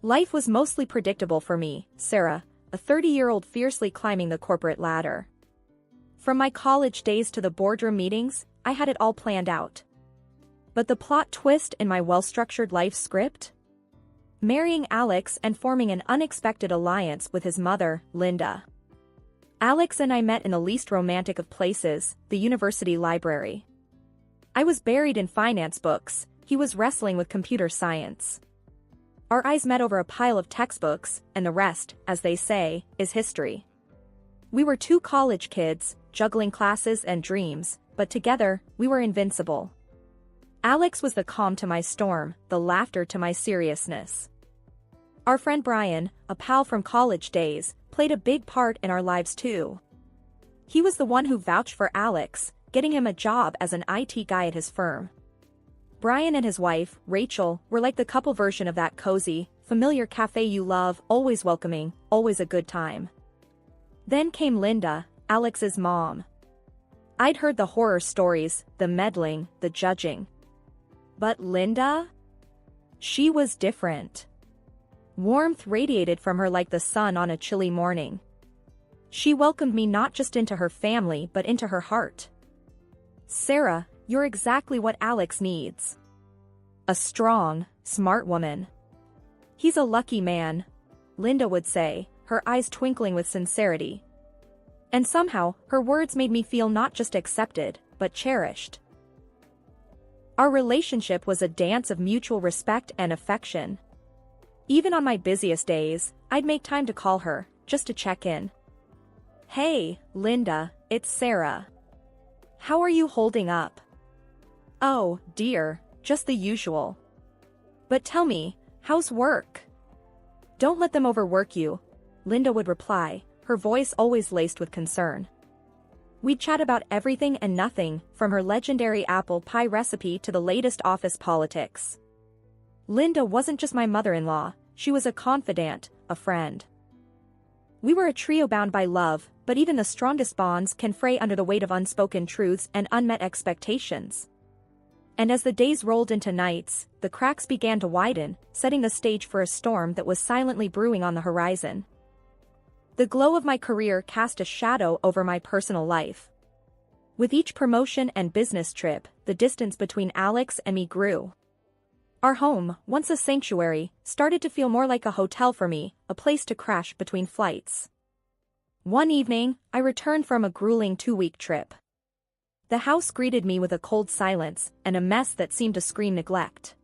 Life was mostly predictable for me, Sarah, a 30-year-old fiercely climbing the corporate ladder. From my college days to the boardroom meetings, I had it all planned out. But the plot twist in my well-structured life script? Marrying Alex and forming an unexpected alliance with his mother, Linda. Alex and I met in the least romantic of places, the university library. I was buried in finance books, he was wrestling with computer science. Our eyes met over a pile of textbooks, and the rest, as they say, is history. We were two college kids, juggling classes and dreams, but together, we were invincible. Alex was the calm to my storm, the laughter to my seriousness. Our friend Brian, a pal from college days, played a big part in our lives too. He was the one who vouched for Alex, getting him a job as an IT guy at his firm. Brian and his wife, Rachel, were like the couple version of that cozy, familiar cafe you love, always welcoming, always a good time. Then came Linda, Alex's mom. I'd heard the horror stories, the meddling, the judging. But Linda? She was different. Warmth radiated from her like the sun on a chilly morning. She welcomed me not just into her family but into her heart. Sarah, you're exactly what Alex needs. A strong, smart woman. He's a lucky man, Linda would say, her eyes twinkling with sincerity. And somehow, her words made me feel not just accepted, but cherished. Our relationship was a dance of mutual respect and affection. Even on my busiest days, I'd make time to call her, just to check in. Hey, Linda, it's Sarah. How are you holding up? Oh, dear, just the usual. But tell me, how's work? Don't let them overwork you, Linda would reply, her voice always laced with concern. We'd chat about everything and nothing, from her legendary apple pie recipe to the latest office politics. Linda wasn't just my mother-in-law, she was a confidant, a friend. We were a trio bound by love, but even the strongest bonds can fray under the weight of unspoken truths and unmet expectations. And as the days rolled into nights, the cracks began to widen, setting the stage for a storm that was silently brewing on the horizon. The glow of my career cast a shadow over my personal life. With each promotion and business trip, the distance between Alex and me grew. Our home, once a sanctuary, started to feel more like a hotel for me, a place to crash between flights. One evening, I returned from a grueling 2-week trip. The house greeted me with a cold silence, and a mess that seemed to scream neglect.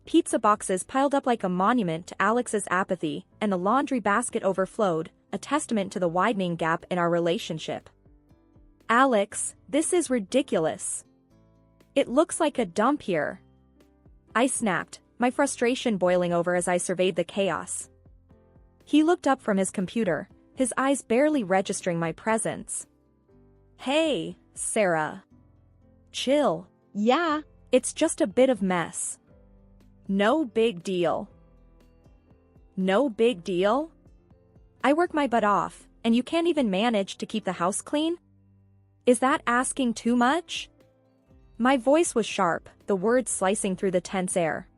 Pizza boxes piled up like a monument to Alex's apathy, and the laundry basket overflowed, a testament to the widening gap in our relationship. Alex, this is ridiculous. It looks like a dump here. I snapped, my frustration boiling over as I surveyed the chaos. He looked up from his computer, his eyes barely registering my presence. Hey, Sarah. Chill. Yeah, it's just a bit of mess. No big deal. No big deal? I work my butt off, and you can't even manage to keep the house clean? Is that asking too much? My voice was sharp, the words slicing through the tense air.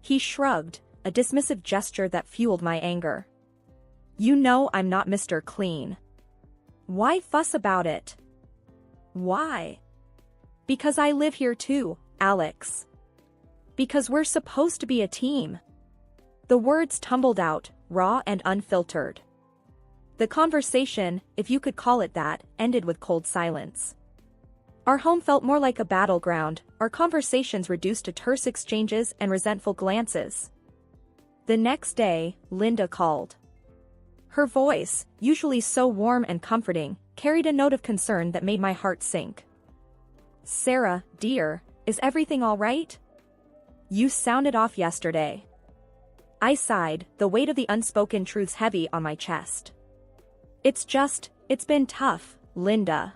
He shrugged, a dismissive gesture that fueled my anger. You know I'm not Mr. Clean. Why fuss about it? Why? Because I live here too, Alex. Because we're supposed to be a team. The words tumbled out, raw and unfiltered. The conversation, if you could call it that, ended with cold silence. Our home felt more like a battleground, our conversations reduced to terse exchanges and resentful glances. The next day, Linda called. Her voice, usually so warm and comforting, carried a note of concern that made my heart sink. Sarah, dear, is everything all right? You sounded off yesterday. I sighed, the weight of the unspoken truths heavy on my chest. It's been tough, Linda.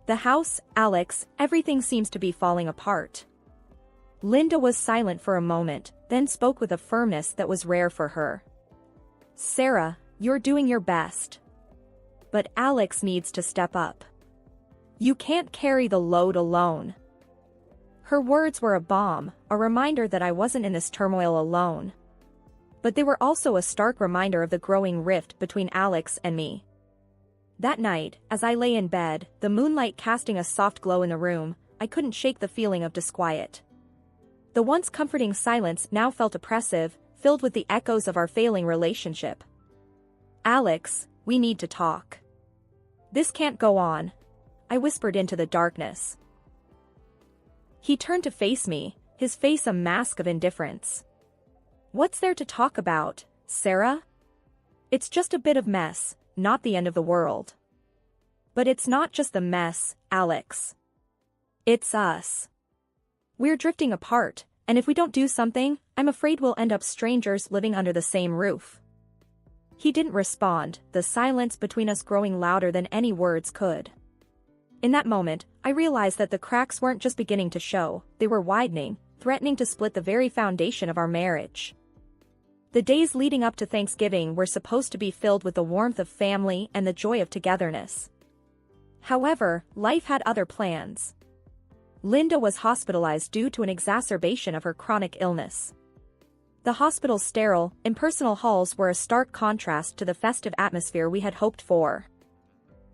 The house, Alex, everything seems to be falling apart. Linda was silent for a moment, then spoke with a firmness that was rare for her. Sarah, you're doing your best. But Alex needs to step up. You can't carry the load alone. Her words were a balm, a reminder that I wasn't in this turmoil alone. But they were also a stark reminder of the growing rift between Alex and me. That night, as I lay in bed, the moonlight casting a soft glow in the room, I couldn't shake the feeling of disquiet. The once comforting silence now felt oppressive, filled with the echoes of our failing relationship. "Alex, we need to talk. This can't go on," I whispered into the darkness. He turned to face me, his face a mask of indifference. "What's there to talk about, Sarah? It's just a bit of mess, not the end of the world." "But it's not just the mess, Alex. It's us. We're drifting apart, and if we don't do something, I'm afraid we'll end up strangers living under the same roof." He didn't respond, the silence between us growing louder than any words could. In that moment, I realized that the cracks weren't just beginning to show, they were widening, threatening to split the very foundation of our marriage. The days leading up to Thanksgiving were supposed to be filled with the warmth of family and the joy of togetherness. However, life had other plans. Linda was hospitalized due to an exacerbation of her chronic illness. The hospital's sterile, impersonal halls were a stark contrast to the festive atmosphere we had hoped for.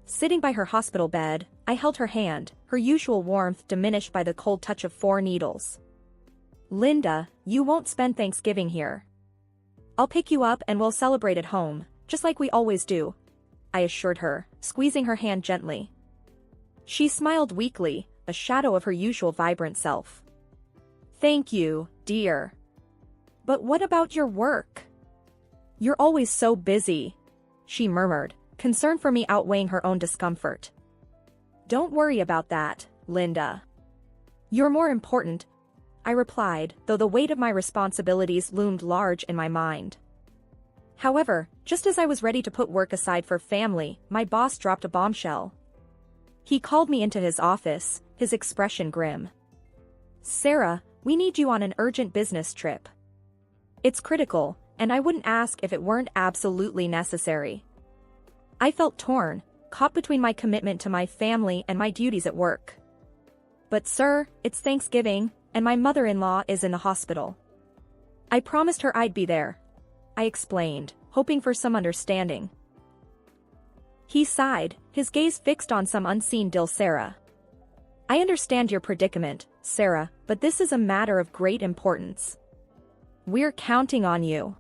Sitting by her hospital bed, I held her hand, her usual warmth diminished by the cold touch of 4 needles. "Linda, you won't spend Thanksgiving here. I'll pick you up and we'll celebrate at home, just like we always do," I assured her, squeezing her hand gently. She smiled weakly, a shadow of her usual vibrant self. "Thank you, dear. But what about your work? You're always so busy," she murmured, concern for me outweighing her own discomfort. "Don't worry about that, Linda. You're more important," I replied, though the weight of my responsibilities loomed large in my mind. However, just as I was ready to put work aside for family, my boss dropped a bombshell. He called me into his office, his expression grim. "Sarah, we need you on an urgent business trip. It's critical, and I wouldn't ask if it weren't absolutely necessary." I felt torn, caught between my commitment to my family and my duties at work. "But sir, it's Thanksgiving, and my mother-in-law is in the hospital. I promised her I'd be there," I explained, hoping for some understanding. He sighed, his gaze fixed on some unseen dill. "Sarah. I understand your predicament, Sarah, but this is a matter of great importance. We're counting on you."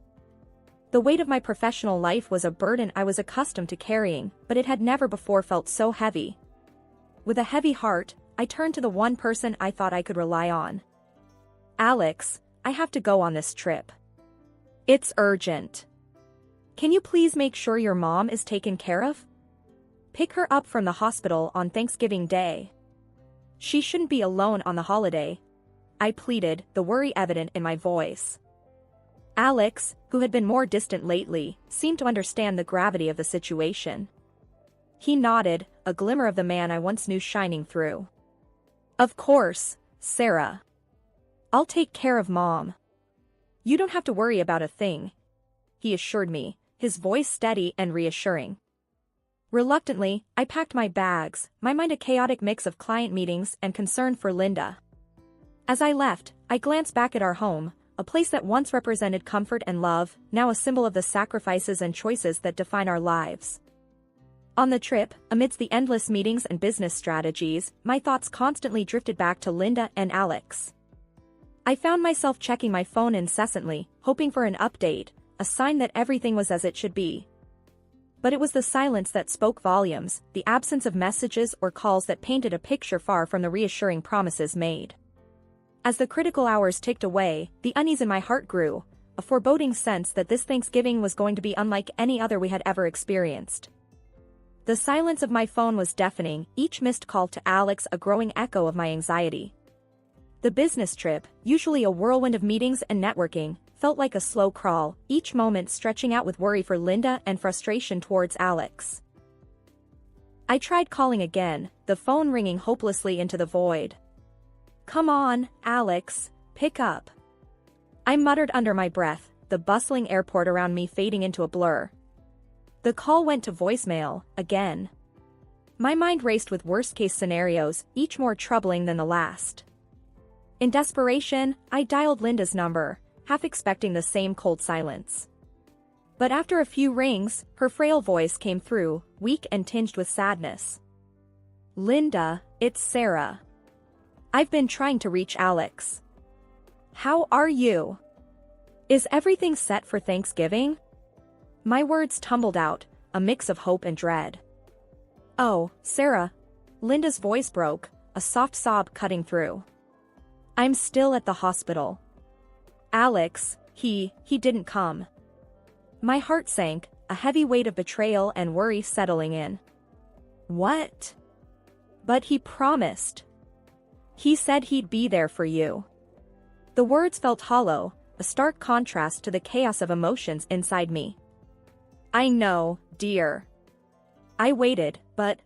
The weight of my professional life was a burden I was accustomed to carrying, but it had never before felt so heavy. With a heavy heart, I turned to the one person I thought I could rely on. "Alex, I have to go on this trip. It's urgent. Can you please make sure your mom is taken care of? Pick her up from the hospital on Thanksgiving Day. She shouldn't be alone on the holiday," I pleaded, the worry evident in my voice. Alex, who had been more distant lately, seemed to understand the gravity of the situation. He nodded, a glimmer of the man I once knew shining through. "Of course, Sarah. I'll take care of Mom. You don't have to worry about a thing," he assured me, his voice steady and reassuring. Reluctantly, I packed my bags, my mind a chaotic mix of client meetings and concern for Linda. As I left, I glanced back at our home, a place that once represented comfort and love, now a symbol of the sacrifices and choices that define our lives. On the trip, amidst the endless meetings and business strategies, my thoughts constantly drifted back to Linda and Alex. I found myself checking my phone incessantly, hoping for an update, a sign that everything was as it should be. But it was the silence that spoke volumes, the absence of messages or calls that painted a picture far from the reassuring promises made. As the critical hours ticked away, the unease in my heart grew, a foreboding sense that this Thanksgiving was going to be unlike any other we had ever experienced. The silence of my phone was deafening, each missed call to Alex a growing echo of my anxiety. The business trip, usually a whirlwind of meetings and networking, felt like a slow crawl, each moment stretching out with worry for Linda and frustration towards Alex. I tried calling again, the phone ringing hopelessly into the void. "Come on, Alex, pick up," I muttered under my breath, the bustling airport around me fading into a blur. The call went to voicemail, again. My mind raced with worst-case scenarios, each more troubling than the last. In desperation, I dialed Linda's number, half expecting the same cold silence. But after a few rings, her frail voice came through, weak and tinged with sadness. "Linda, it's Sarah. I've been trying to reach Alex. How are you? Is everything set for Thanksgiving?" My words tumbled out, a mix of hope and dread. "Oh, Sarah." Linda's voice broke, a soft sob cutting through. "I'm still at the hospital. Alex, he didn't come." My heart sank, a heavy weight of betrayal and worry settling in. "What?" "But he promised. He said he'd be there for you." The words felt hollow, a stark contrast to the chaos of emotions inside me. "I know, dear." I waited, but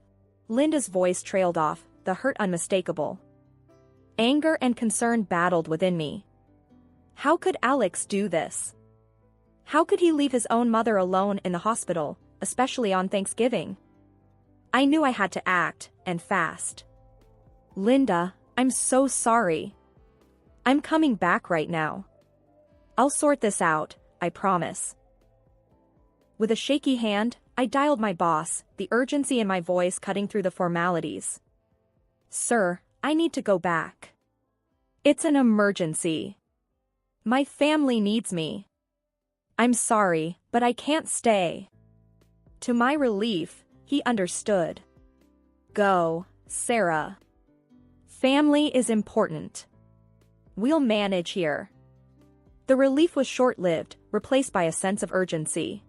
Linda's voice trailed off, the hurt unmistakable. Anger and concern battled within me. How could Alex do this? How could he leave his own mother alone in the hospital, especially on Thanksgiving? I knew I had to act, and fast. "Linda, I'm so sorry. I'm coming back right now. I'll sort this out, I promise." With a shaky hand, I dialed my boss, the urgency in my voice cutting through the formalities. "Sir, I need to go back. It's an emergency. My family needs me. I'm sorry, but I can't stay." To my relief, he understood. "Go, Sarah. Family is important. We'll manage here." The relief was short-lived, replaced by a sense of urgency.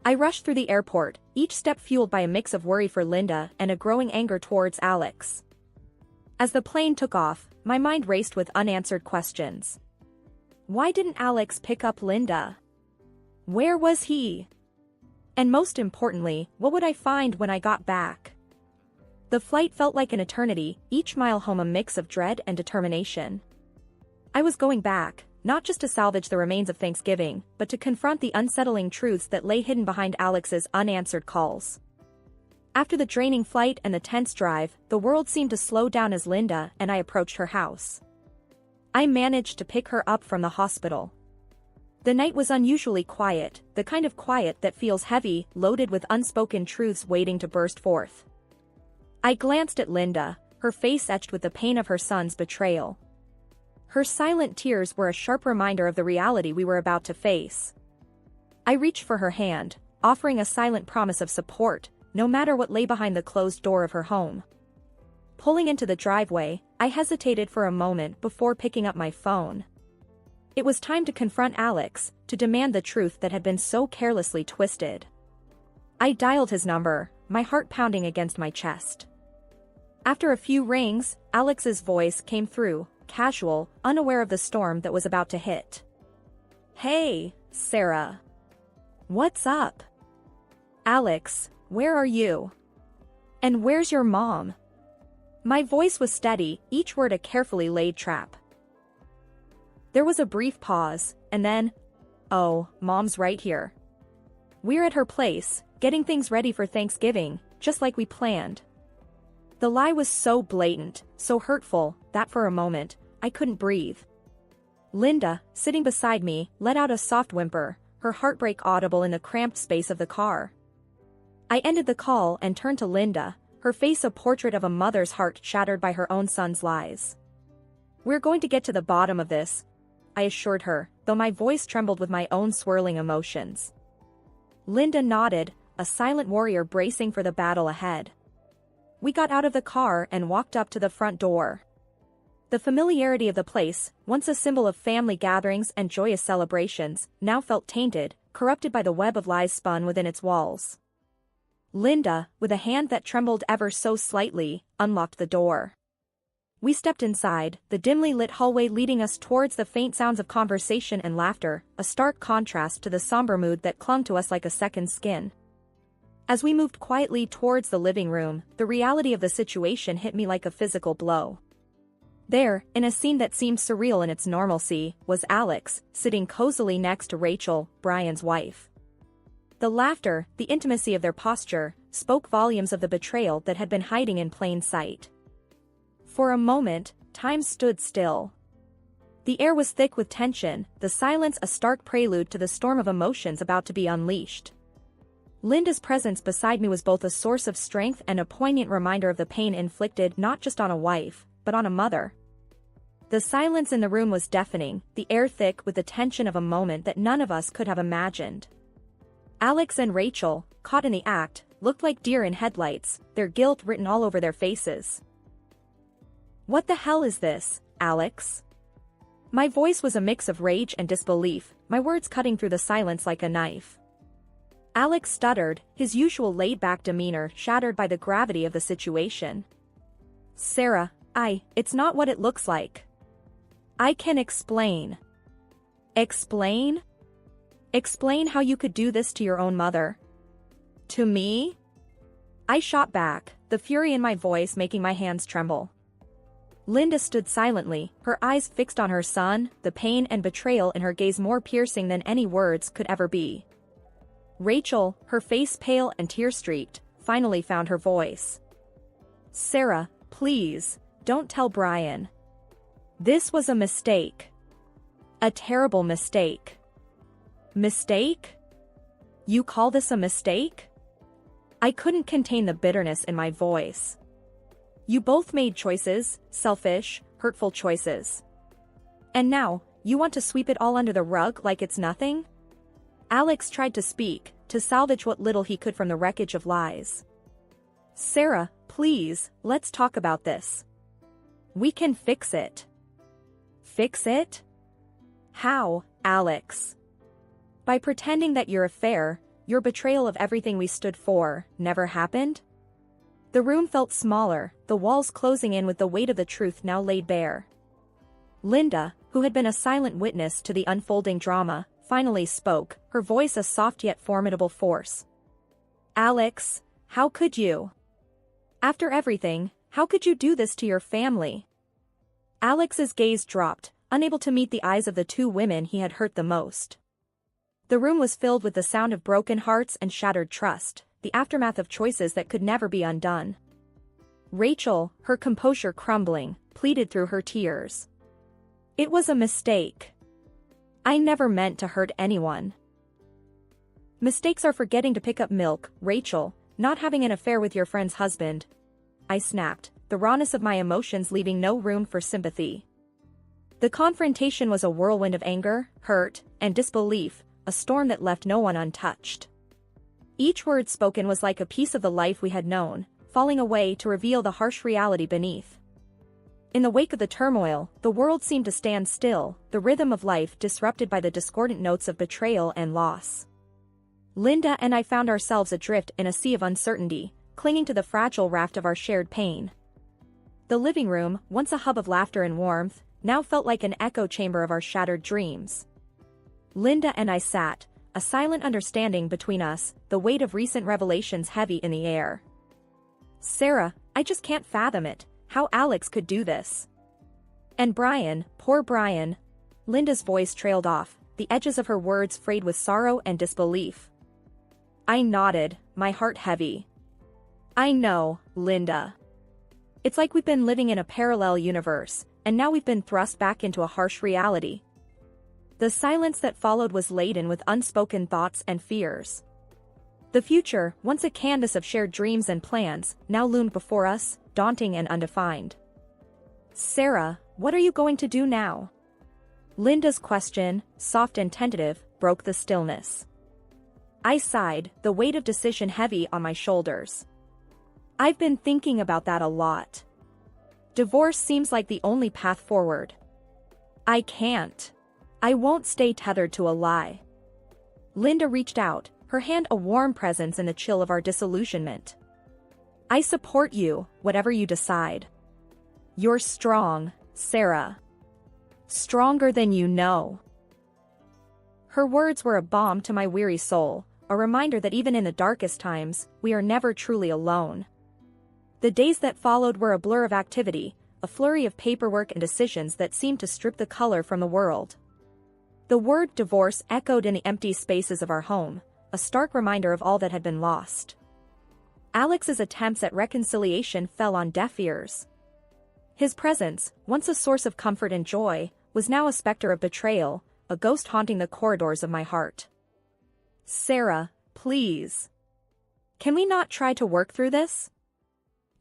I rushed through the airport, each step fueled by a mix of worry for Linda and a growing anger towards Alex. As the plane took off, my mind raced with unanswered questions. Why didn't Alex pick up Linda? Where was he? And most importantly, what would I find when I got back? The flight felt like an eternity, each mile home a mix of dread and determination. I was going back, not just to salvage the remains of Thanksgiving, but to confront the unsettling truths that lay hidden behind Alex's unanswered calls. After the draining flight and the tense drive, the world seemed to slow down as Linda and I approached her house. I managed to pick her up from the hospital. The night was unusually quiet, the kind of quiet that feels heavy, loaded with unspoken truths waiting to burst forth. I glanced at Linda, her face etched with the pain of her son's betrayal. Her silent tears were a sharp reminder of the reality we were about to face. I reached for her hand, offering a silent promise of support, no matter what lay behind the closed door of her home. Pulling into the driveway, I hesitated for a moment before picking up my phone. It was time to confront Alex, to demand the truth that had been so carelessly twisted. I dialed his number, my heart pounding against my chest. After a few rings, Alex's voice came through, casual, unaware of the storm that was about to hit. "Hey, Sarah. What's up? Alex, where are you? And where's your mom?" My voice was steady, each word a carefully laid trap. There was a brief pause, and then, "Oh, Mom's right here. We're at her place, getting things ready for Thanksgiving, just like we planned." The lie was so blatant, so hurtful, that for a moment, I couldn't breathe. Linda, sitting beside me, let out a soft whimper, her heartbreak audible in the cramped space of the car. I ended the call and turned to Linda, her face a portrait of a mother's heart shattered by her own son's lies. "We're going to get to the bottom of this," I assured her, though my voice trembled with my own swirling emotions. Linda nodded, a silent warrior bracing for the battle ahead. We got out of the car and walked up to the front door. The familiarity of the place, once a symbol of family gatherings and joyous celebrations, now felt tainted, corrupted by the web of lies spun within its walls. Linda, with a hand that trembled ever so slightly, unlocked the door. We stepped inside, the dimly lit hallway leading us towards the faint sounds of conversation and laughter, a stark contrast to the somber mood that clung to us like a second skin. As we moved quietly towards the living room, the reality of the situation hit me like a physical blow. There, in a scene that seemed surreal in its normalcy, was Alex, sitting cozily next to Rachel, Brian's wife. The laughter, the intimacy of their posture, spoke volumes of the betrayal that had been hiding in plain sight. For a moment, time stood still. The air was thick with tension, the silence a stark prelude to the storm of emotions about to be unleashed. Linda's presence beside me was both a source of strength and a poignant reminder of the pain inflicted not just on a wife, but on a mother. The silence in the room was deafening, the air thick with the tension of a moment that none of us could have imagined. Alex and Rachel, caught in the act, looked like deer in headlights, their guilt written all over their faces. "What the hell is this, Alex?" My voice was a mix of rage and disbelief, my words cutting through the silence like a knife. Alex stuttered, his usual laid-back demeanor shattered by the gravity of the situation. "Sarah, it's not what it looks like. I can explain." "Explain? Explain how you could do this to your own mother? To me?" I shot back, the fury in my voice making my hands tremble. Linda stood silently, her eyes fixed on her son, the pain and betrayal in her gaze more piercing than any words could ever be. Rachel, her face pale and tear-streaked, finally found her voice. "Sarah, please, don't tell Brian. This was a mistake. A terrible mistake." "Mistake? You call this a mistake?" I couldn't contain the bitterness in my voice. "You both made choices, selfish, hurtful choices. And now, you want to sweep it all under the rug like it's nothing?" Alex tried to speak, to salvage what little he could from the wreckage of lies. "Sarah, please, let's talk about this. We can fix it." "Fix it? How, Alex?" "By pretending that your affair, your betrayal of everything we stood for, never happened?" The room felt smaller, the walls closing in with the weight of the truth now laid bare. Linda, who had been a silent witness to the unfolding drama, finally spoke, her voice a soft yet formidable force. "Alex, how could you? After everything, how could you do this to your family?" Alex's gaze dropped, unable to meet the eyes of the two women he had hurt the most. The room was filled with the sound of broken hearts and shattered trust, the aftermath of choices that could never be undone. Rachel, her composure crumbling, pleaded through her tears. "It was a mistake. I never meant to hurt anyone." "Mistakes are forgetting to pick up milk, Rachel, not having an affair with your friend's husband," I snapped, the rawness of my emotions leaving no room for sympathy. The confrontation was a whirlwind of anger, hurt, and disbelief, a storm that left no one untouched. Each word spoken was like a piece of the life we had known, falling away to reveal the harsh reality beneath. In the wake of the turmoil, the world seemed to stand still, the rhythm of life disrupted by the discordant notes of betrayal and loss. Linda and I found ourselves adrift in a sea of uncertainty, clinging to the fragile raft of our shared pain. The living room, once a hub of laughter and warmth, now felt like an echo chamber of our shattered dreams. Linda and I sat, a silent understanding between us, the weight of recent revelations heavy in the air. "Sarah, I just can't fathom it, how Alex could do this. And Brian, poor Brian." Linda's voice trailed off, the edges of her words frayed with sorrow and disbelief. I nodded, my heart heavy. "I know, Linda. It's like we've been living in a parallel universe, and now we've been thrust back into a harsh reality." The silence that followed was laden with unspoken thoughts and fears. The future, once a canvas of shared dreams and plans, now loomed before us, daunting and undefined. "Sarah, what are you going to do now?" Linda's question, soft and tentative, broke the stillness. I sighed, the weight of decision heavy on my shoulders. "I've been thinking about that a lot. Divorce seems like the only path forward. I can't. I won't stay tethered to a lie." Linda reached out, her hand a warm presence in the chill of our disillusionment. "I support you, whatever you decide. You're strong, Sarah. Stronger than you know." Her words were a balm to my weary soul, a reminder that even in the darkest times, we are never truly alone. The days that followed were a blur of activity, a flurry of paperwork and decisions that seemed to strip the color from the world. The word divorce echoed in the empty spaces of our home, a stark reminder of all that had been lost. Alex's attempts at reconciliation fell on deaf ears. His presence, once a source of comfort and joy, was now a specter of betrayal, a ghost haunting the corridors of my heart. Sarah, please. Can we not try to work through this?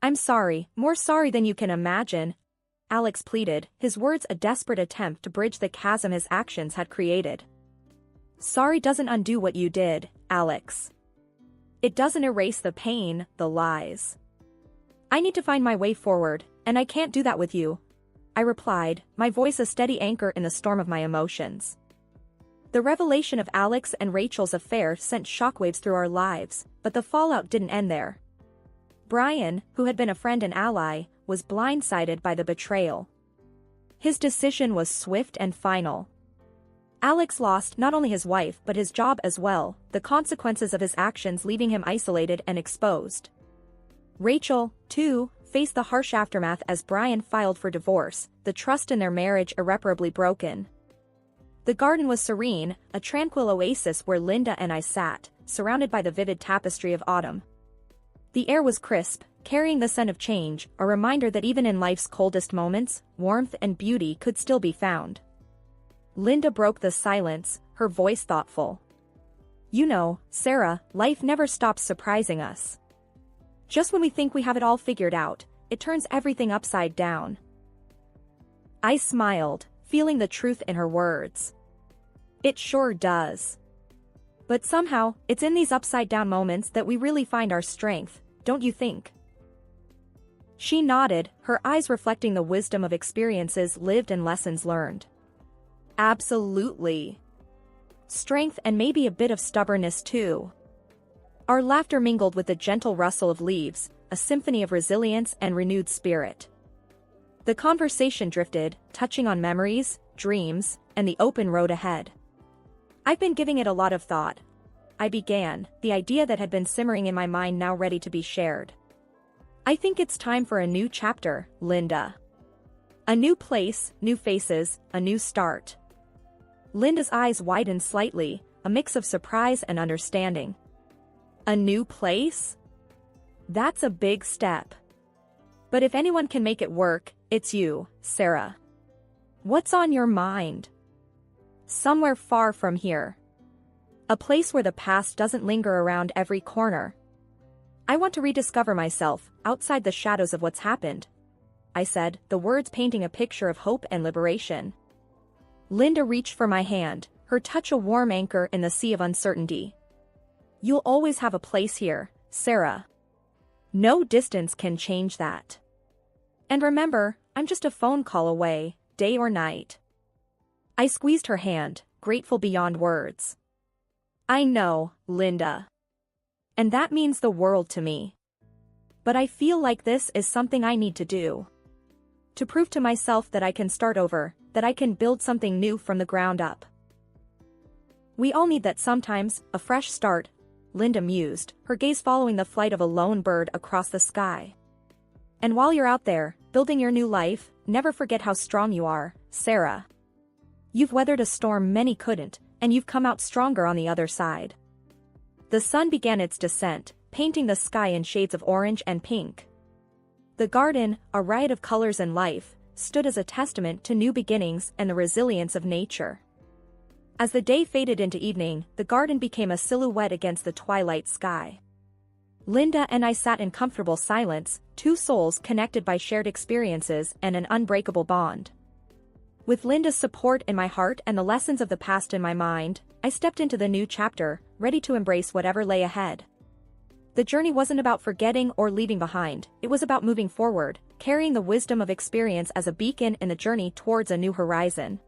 I'm sorry, more sorry than you can imagine, Alex pleaded, his words a desperate attempt to bridge the chasm his actions had created. Sorry doesn't undo what you did, Alex. It doesn't erase the pain, the lies. I need to find my way forward, and I can't do that with you, I replied, my voice a steady anchor in the storm of my emotions. The revelation of Alex and Rachel's affair sent shockwaves through our lives, but the fallout didn't end there. Brian, who had been a friend and ally, was blindsided by the betrayal. His decision was swift and final. Alex lost not only his wife but his job as well, the consequences of his actions leaving him isolated and exposed. Rachel, too, faced the harsh aftermath as Brian filed for divorce, the trust in their marriage irreparably broken. The garden was serene, a tranquil oasis where Linda and I sat, surrounded by the vivid tapestry of autumn. The air was crisp, carrying the scent of change, a reminder that even in life's coldest moments, warmth and beauty could still be found. Linda broke the silence, her voice thoughtful. You know, Sarah, life never stops surprising us. Just when we think we have it all figured out, it turns everything upside down. I smiled, feeling the truth in her words. It sure does. But somehow, it's in these upside-down moments that we really find our strength, don't you think? She nodded, her eyes reflecting the wisdom of experiences lived and lessons learned. Absolutely. Strength and maybe a bit of stubbornness too. Our laughter mingled with the gentle rustle of leaves, a symphony of resilience and renewed spirit. The conversation drifted, touching on memories, dreams, and the open road ahead. I've been giving it a lot of thought. I began, the idea that had been simmering in my mind now ready to be shared. I think it's time for a new chapter, Linda. A new place, new faces, a new start. Linda's eyes widened slightly, a mix of surprise and understanding. A new place? That's a big step. But if anyone can make it work, it's you, Sarah. What's on your mind? Somewhere far from here. A place where the past doesn't linger around every corner. I want to rediscover myself, outside the shadows of what's happened, I said, the words painting a picture of hope and liberation. Linda reached for my hand, her touch a warm anchor in the sea of uncertainty. You'll always have a place here, Sarah. No distance can change that. And remember, I'm just a phone call away, day or night. I squeezed her hand, grateful beyond words. I know, Linda. And that means the world to me. But I feel like this is something I need to do. To prove to myself that I can start over, that I can build something new from the ground up. We all need that sometimes, a fresh start, Linda mused, her gaze following the flight of a lone bird across the sky. And while you're out there, building your new life, never forget how strong you are, Sarah. You've weathered a storm many couldn't, and you've come out stronger on the other side. The sun began its descent, painting the sky in shades of orange and pink. The garden, a riot of colors and life, stood as a testament to new beginnings and the resilience of nature. As the day faded into evening, the garden became a silhouette against the twilight sky. Linda and I sat in comfortable silence, two souls connected by shared experiences and an unbreakable bond. With Linda's support in my heart and the lessons of the past in my mind, I stepped into the new chapter, ready to embrace whatever lay ahead. The journey wasn't about forgetting or leaving behind, it was about moving forward, carrying the wisdom of experience as a beacon in the journey towards a new horizon.